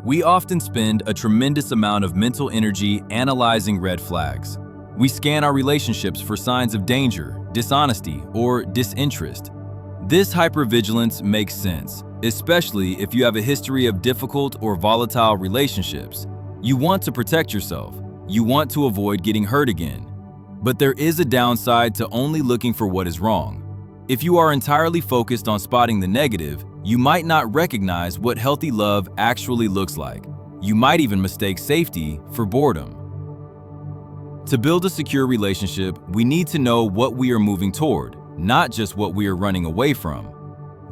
We often spend a tremendous amount of mental energy analyzing red flags. We scan our relationships for signs of danger, dishonesty, or disinterest. This hypervigilance makes sense, especially if you have a history of difficult or volatile relationships. You want to protect yourself. You want to avoid getting hurt again. But there is a downside to only looking for what is wrong. If you are entirely focused on spotting the negative, you might not recognize what healthy love actually looks like. You might even mistake safety for boredom. To build a secure relationship, we need to know what we are moving toward, not just what we are running away from.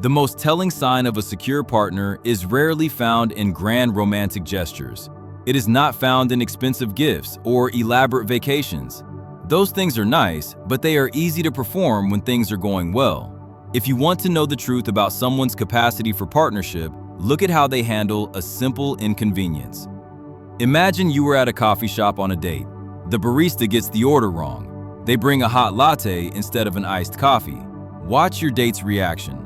The most telling sign of a secure partner is rarely found in grand romantic gestures. It is not found in expensive gifts or elaborate vacations. Those things are nice, but they are easy to perform when things are going well. If you want to know the truth about someone's capacity for partnership, look at how they handle a simple inconvenience. Imagine you were at a coffee shop on a date. The barista gets the order wrong. They bring a hot latte instead of an iced coffee. Watch your date's reaction.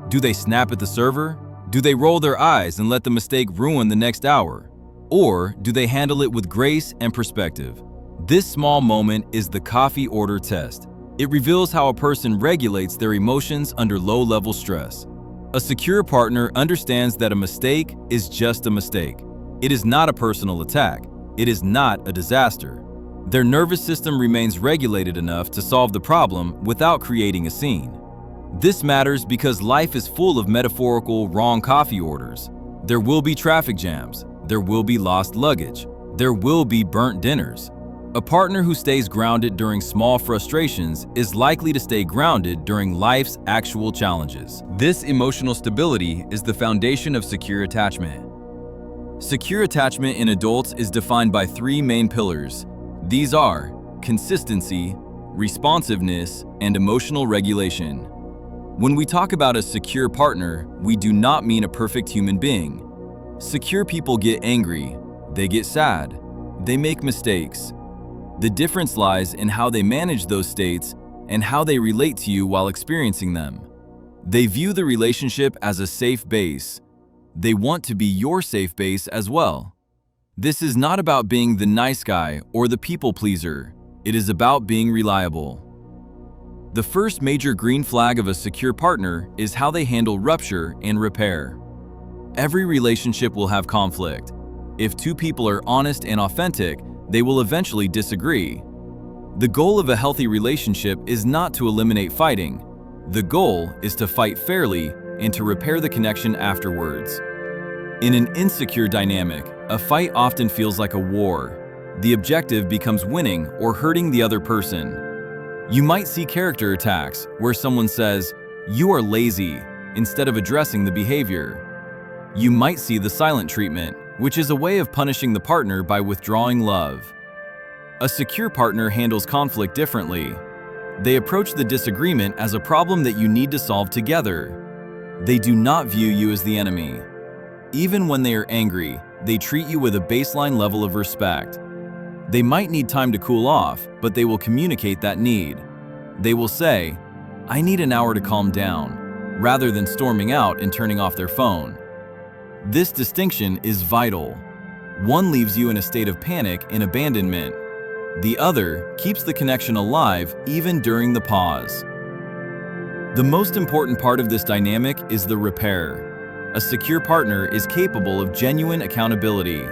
Do they snap at the server? Do they roll their eyes and let the mistake ruin the next hour? Or do they handle it with grace and perspective? This small moment is the coffee order test. It reveals how a person regulates their emotions under low-level stress. A secure partner understands that a mistake is just a mistake. It is not a personal attack. It is not a disaster. Their nervous system remains regulated enough to solve the problem without creating a scene. This matters because life is full of metaphorical wrong coffee orders. There will be traffic jams. There will be lost luggage. There will be burnt dinners. A partner who stays grounded during small frustrations is likely to stay grounded during life's actual challenges. This emotional stability is the foundation of secure attachment. Secure attachment in adults is defined by three main pillars. These are consistency, responsiveness, and emotional regulation. When we talk about a secure partner, we do not mean a perfect human being. Secure people get angry, they get sad, they make mistakes. The difference lies in how they manage those states and how they relate to you while experiencing them. They view the relationship as a safe base. They want to be your safe base as well. This is not about being the nice guy or the people pleaser. It is about being reliable. The first major green flag of a secure partner is how they handle rupture and repair. Every relationship will have conflict. If two people are honest and authentic, they will eventually disagree. The goal of a healthy relationship is not to eliminate fighting. The goal is to fight fairly and to repair the connection afterwards. In an insecure dynamic, a fight often feels like a war. The objective becomes winning or hurting the other person. You might see character attacks where someone says, "You are lazy," instead of addressing the behavior. You might see the silent treatment, which is a way of punishing the partner by withdrawing love. A secure partner handles conflict differently. They approach the disagreement as a problem that you need to solve together. They do not view you as the enemy. Even when they are angry, they treat you with a baseline level of respect. They might need time to cool off, but they will communicate that need. They will say, "I need an hour to calm down," rather than storming out and turning off their phone. This distinction is vital. One leaves you in a state of panic and abandonment. The other keeps the connection alive even during the pause. The most important part of this dynamic is the repair. A secure partner is capable of genuine accountability.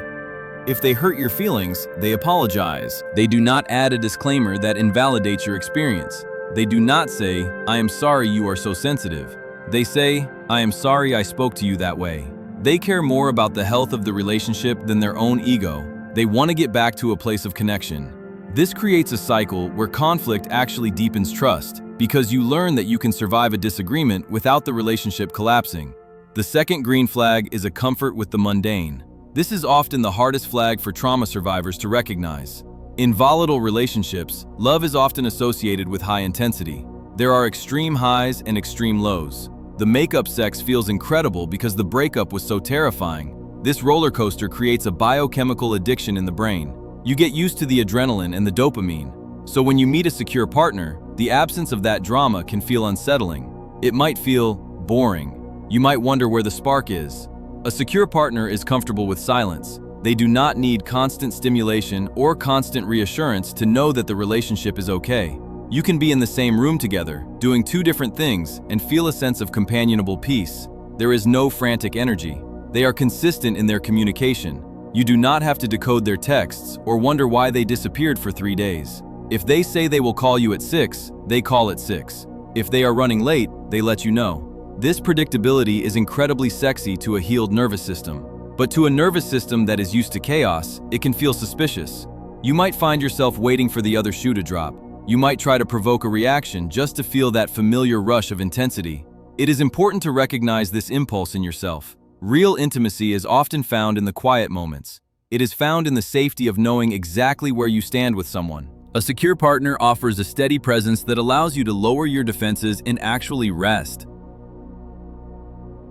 If they hurt your feelings, they apologize. They do not add a disclaimer that invalidates your experience. They do not say, "I am sorry you are so sensitive." They say, "I am sorry I spoke to you that way." They care more about the health of the relationship than their own ego. They want to get back to a place of connection. This creates a cycle where conflict actually deepens trust, because you learn that you can survive a disagreement without the relationship collapsing. The second green flag is a comfort with the mundane. This is often the hardest flag for trauma survivors to recognize. In volatile relationships, love is often associated with high intensity. There are extreme highs and extreme lows. The makeup sex feels incredible because the breakup was so terrifying. This roller coaster creates a biochemical addiction in the brain. You get used to the adrenaline and the dopamine. So when you meet a secure partner, the absence of that drama can feel unsettling. It might feel boring. You might wonder where the spark is. A secure partner is comfortable with silence. They do not need constant stimulation or constant reassurance to know that the relationship is okay. You can be in the same room together, doing two different things, and feel a sense of companionable peace. There is no frantic energy. They are consistent in their communication. You do not have to decode their texts or wonder why they disappeared for 3 days. If they say they will call you at 6, they call at 6. If they are running late, they let you know. This predictability is incredibly sexy to a healed nervous system. But to a nervous system that is used to chaos, it can feel suspicious. You might find yourself waiting for the other shoe to drop. You might try to provoke a reaction just to feel that familiar rush of intensity. It is important to recognize this impulse in yourself. Real intimacy is often found in the quiet moments. It is found in the safety of knowing exactly where you stand with someone. A secure partner offers a steady presence that allows you to lower your defenses and actually rest.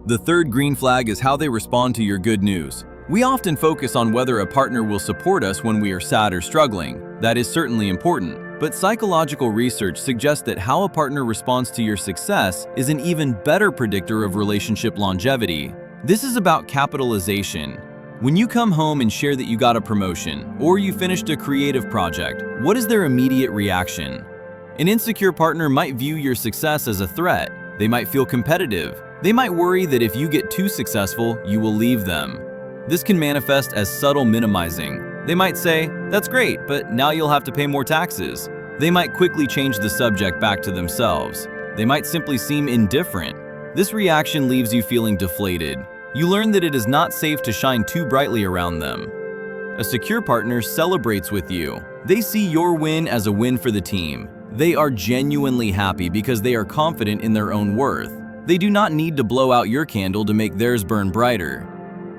The third green flag is how they respond to your good news. We often focus on whether a partner will support us when we are sad or struggling. That is certainly important, but psychological research suggests that how a partner responds to your success is an even better predictor of relationship longevity. This is about capitalization. When you come home and share that you got a promotion or you finished a creative project, what is their immediate reaction? An insecure partner might view your success as a threat. They might feel competitive. They might worry that if you get too successful, you will leave them. This can manifest as subtle minimizing. They might say, "That's great, but now you'll have to pay more taxes." They might quickly change the subject back to themselves. They might simply seem indifferent. This reaction leaves you feeling deflated. You learn that it is not safe to shine too brightly around them. A secure partner celebrates with you. They see your win as a win for the team. They are genuinely happy because they are confident in their own worth. They do not need to blow out your candle to make theirs burn brighter.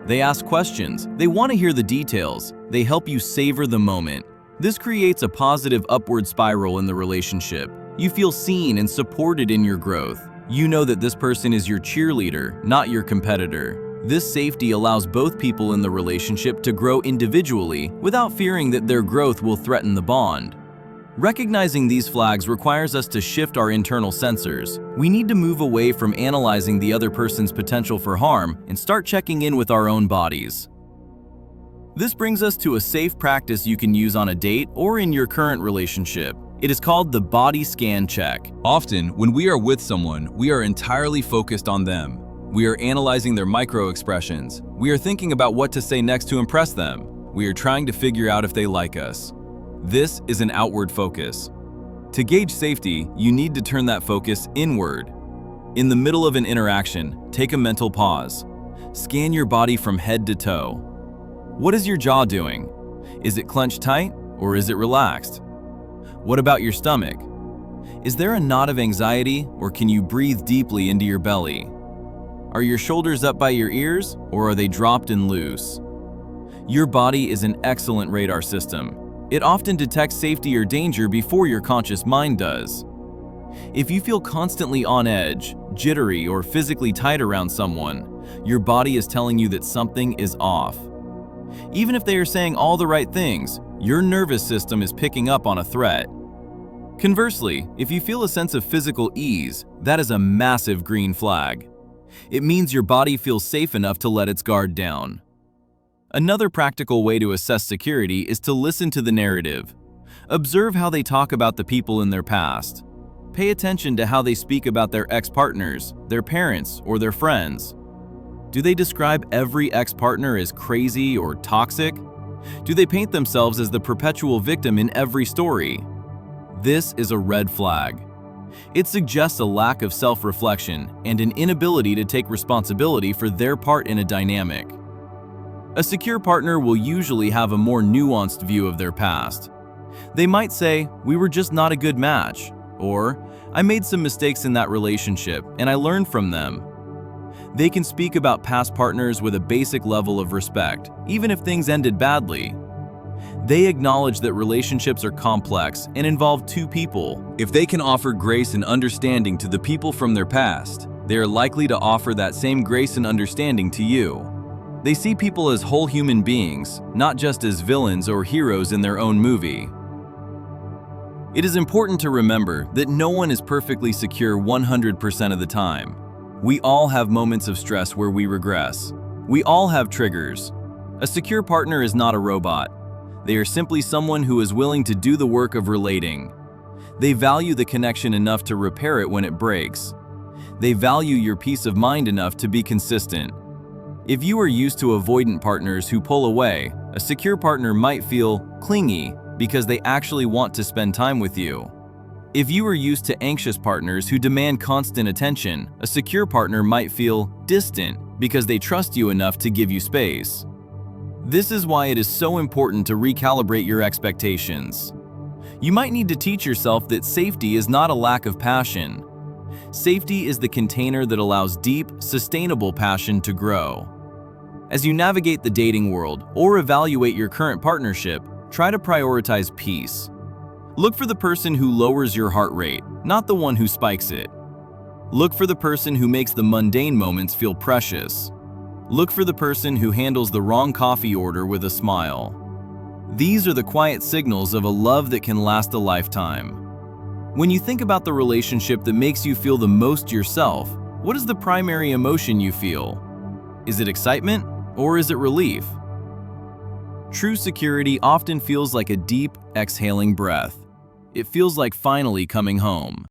They ask questions. They want to hear the details. They help you savor the moment. This creates a positive upward spiral in the relationship. You feel seen and supported in your growth. You know that this person is your cheerleader, not your competitor. This safety allows both people in the relationship to grow individually without fearing that their growth will threaten the bond. Recognizing these flags requires us to shift our internal sensors. We need to move away from analyzing the other person's potential for harm and start checking in with our own bodies. This brings us to a safe practice you can use on a date or in your current relationship. It is called the body scan check. Often, when we are with someone, we are entirely focused on them. We are analyzing their micro-expressions. We are thinking about what to say next to impress them. We are trying to figure out if they like us. This is an outward focus. To gauge safety, you need to turn that focus inward. In the middle of an interaction, take a mental pause. Scan your body from head to toe. What is your jaw doing? Is it clenched tight or is it relaxed? What about your stomach? Is there a knot of anxiety or can you breathe deeply into your belly? Are your shoulders up by your ears or are they dropped and loose? Your body is an excellent radar system. It often detects safety or danger before your conscious mind does. If you feel constantly on edge, jittery, or physically tight around someone, your body is telling you that something is off. Even if they are saying all the right things, your nervous system is picking up on a threat. Conversely, if you feel a sense of physical ease, that is a massive green flag. It means your body feels safe enough to let its guard down. Another practical way to assess security is to listen to the narrative. Observe how they talk about the people in their past. Pay attention to how they speak about their ex-partners, their parents, or their friends. Do they describe every ex-partner as crazy or toxic? Do they paint themselves as the perpetual victim in every story? This is a red flag. It suggests a lack of self-reflection and an inability to take responsibility for their part in a dynamic. A secure partner will usually have a more nuanced view of their past. They might say, "We were just not a good match," or "I made some mistakes in that relationship and I learned from them." They can speak about past partners with a basic level of respect, even if things ended badly. They acknowledge that relationships are complex and involve two people. If they can offer grace and understanding to the people from their past, they are likely to offer that same grace and understanding to you. They see people as whole human beings, not just as villains or heroes in their own movie. It is important to remember that no one is perfectly secure 100% of the time. We all have moments of stress where we regress. We all have triggers. A secure partner is not a robot. They are simply someone who is willing to do the work of relating. They value the connection enough to repair it when it breaks. They value your peace of mind enough to be consistent. If you are used to avoidant partners who pull away, a secure partner might feel clingy because they actually want to spend time with you. If you are used to anxious partners who demand constant attention, a secure partner might feel distant because they trust you enough to give you space. This is why it is so important to recalibrate your expectations. You might need to teach yourself that safety is not a lack of passion. Safety is the container that allows deep, sustainable passion to grow. As you navigate the dating world or evaluate your current partnership, try to prioritize peace. Look for the person who lowers your heart rate, not the one who spikes it. Look for the person who makes the mundane moments feel precious. Look for the person who handles the wrong coffee order with a smile. These are the quiet signals of a love that can last a lifetime. When you think about the relationship that makes you feel the most yourself, what is the primary emotion you feel? Is it excitement or is it relief? True security often feels like a deep, exhaling breath. It feels like finally coming home.